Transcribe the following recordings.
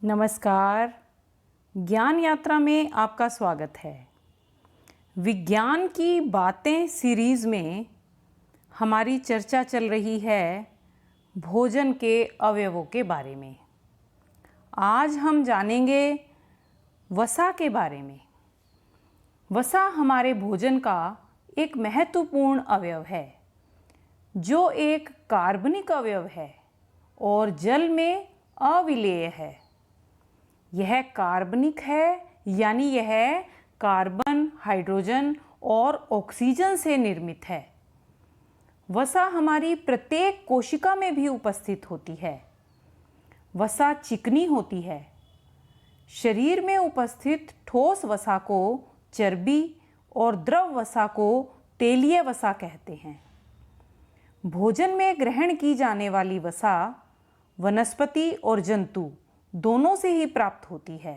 नमस्कार। ज्ञान यात्रा में आपका स्वागत है। विज्ञान की बातें सीरीज़ में हमारी चर्चा चल रही है भोजन के अवयवों के बारे में। आज हम जानेंगे वसा के बारे में। वसा हमारे भोजन का एक महत्वपूर्ण अवयव है, जो एक कार्बनिक अवयव है और जल में अविलेय है। यह कार्बनिक है, यानी यह कार्बन, हाइड्रोजन और ऑक्सीजन से निर्मित है। वसा हमारी प्रत्येक कोशिका में भी उपस्थित होती है। वसा चिकनी होती है। शरीर में उपस्थित ठोस वसा को चर्बी और द्रव वसा को तेलीय वसा कहते हैं। भोजन में ग्रहण की जाने वाली वसा वनस्पति और जंतु दोनों से ही प्राप्त होती है।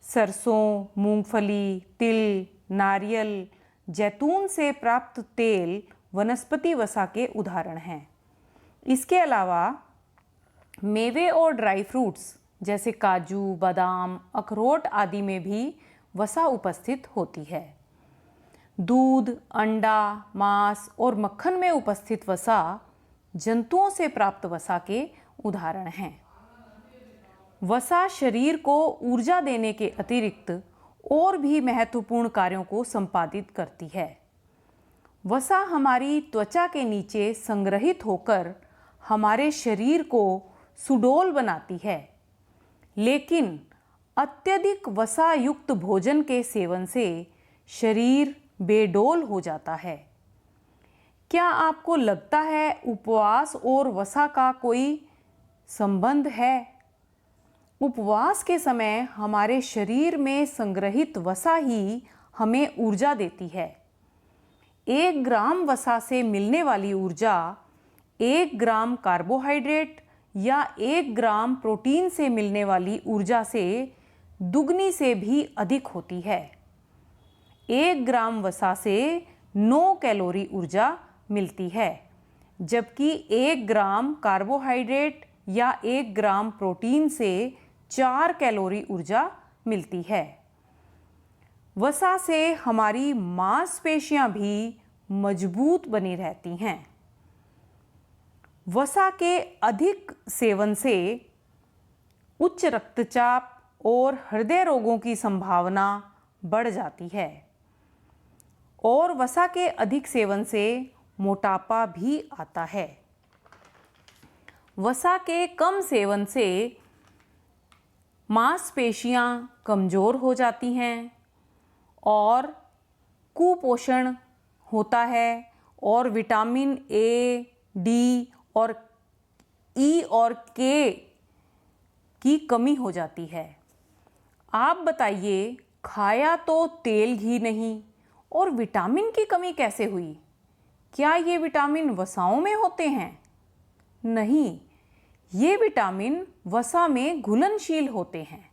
सरसों, मूंगफली, तिल, नारियल, जैतून से प्राप्त तेल वनस्पति वसा के उदाहरण हैं। इसके अलावा मेवे और ड्राई फ्रूट्स जैसे काजू, बादाम, अखरोट आदि में भी वसा उपस्थित होती है। दूध, अंडा, मांस और मक्खन में उपस्थित वसा जंतुओं से प्राप्त वसा के उदाहरण हैं। वसा शरीर को ऊर्जा देने के अतिरिक्त और भी महत्वपूर्ण कार्यों को संपादित करती है। वसा हमारी त्वचा के नीचे संग्रहित होकर हमारे शरीर को सुडौल बनाती है, लेकिन अत्यधिक वसा युक्त भोजन के सेवन से शरीर बेडौल हो जाता है। क्या आपको लगता है उपवास और वसा का कोई संबंध है? उपवास के समय हमारे शरीर में संग्रहित वसा ही हमें ऊर्जा देती है। 1 ग्राम वसा से मिलने वाली ऊर्जा 1 ग्राम कार्बोहाइड्रेट या 1 ग्राम प्रोटीन से मिलने वाली ऊर्जा से दुगनी से भी अधिक होती है। 1 ग्राम वसा से 9 कैलोरी ऊर्जा मिलती है, जबकि 1 ग्राम कार्बोहाइड्रेट या 1 ग्राम प्रोटीन से 4 कैलोरी ऊर्जा मिलती है। वसा से हमारी मांसपेशियां भी मजबूत बनी रहती हैं। वसा के अधिक सेवन से उच्च रक्तचाप और हृदय रोगों की संभावना बढ़ जाती है, और वसा के अधिक सेवन से मोटापा भी आता है। वसा के कम सेवन से मांसपेशियां कमज़ोर हो जाती हैं और कुपोषण होता है, और विटामिन ए, डी और ई और के की कमी हो जाती है। आप बताइए, खाया तो तेल घी नहीं और विटामिन की कमी कैसे हुई? क्या ये विटामिन वसाओं में होते हैं? नहीं, ये विटामिन वसा में घुलनशील होते हैं।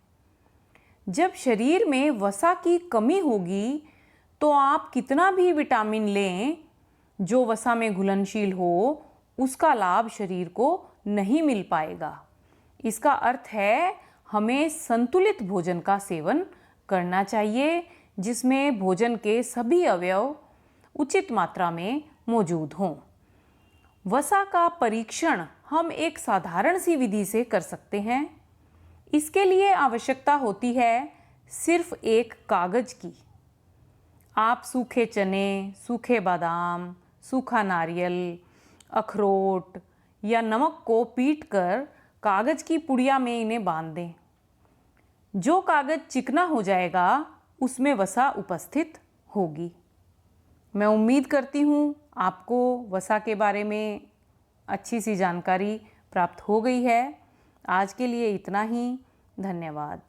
जब शरीर में वसा की कमी होगी तो आप कितना भी विटामिन लें जो वसा में घुलनशील हो, उसका लाभ शरीर को नहीं मिल पाएगा। इसका अर्थ है हमें संतुलित भोजन का सेवन करना चाहिए, जिसमें भोजन के सभी अवयव उचित मात्रा में मौजूद हों। वसा का परीक्षण हम एक साधारण सी विधि से कर सकते हैं। इसके लिए आवश्यकता होती है सिर्फ एक कागज की। आप सूखे चने, सूखे बादाम, सूखा नारियल, अखरोट या नमक को पीटकर कागज की पुड़िया में इन्हें बांध दें। जो कागज चिकना हो जाएगा, उसमें वसा उपस्थित होगी। मैं उम्मीद करती हूँ आपको वसा के बारे में अच्छी सी जानकारी प्राप्त हो गई है। आज के लिए इतना ही। धन्यवाद।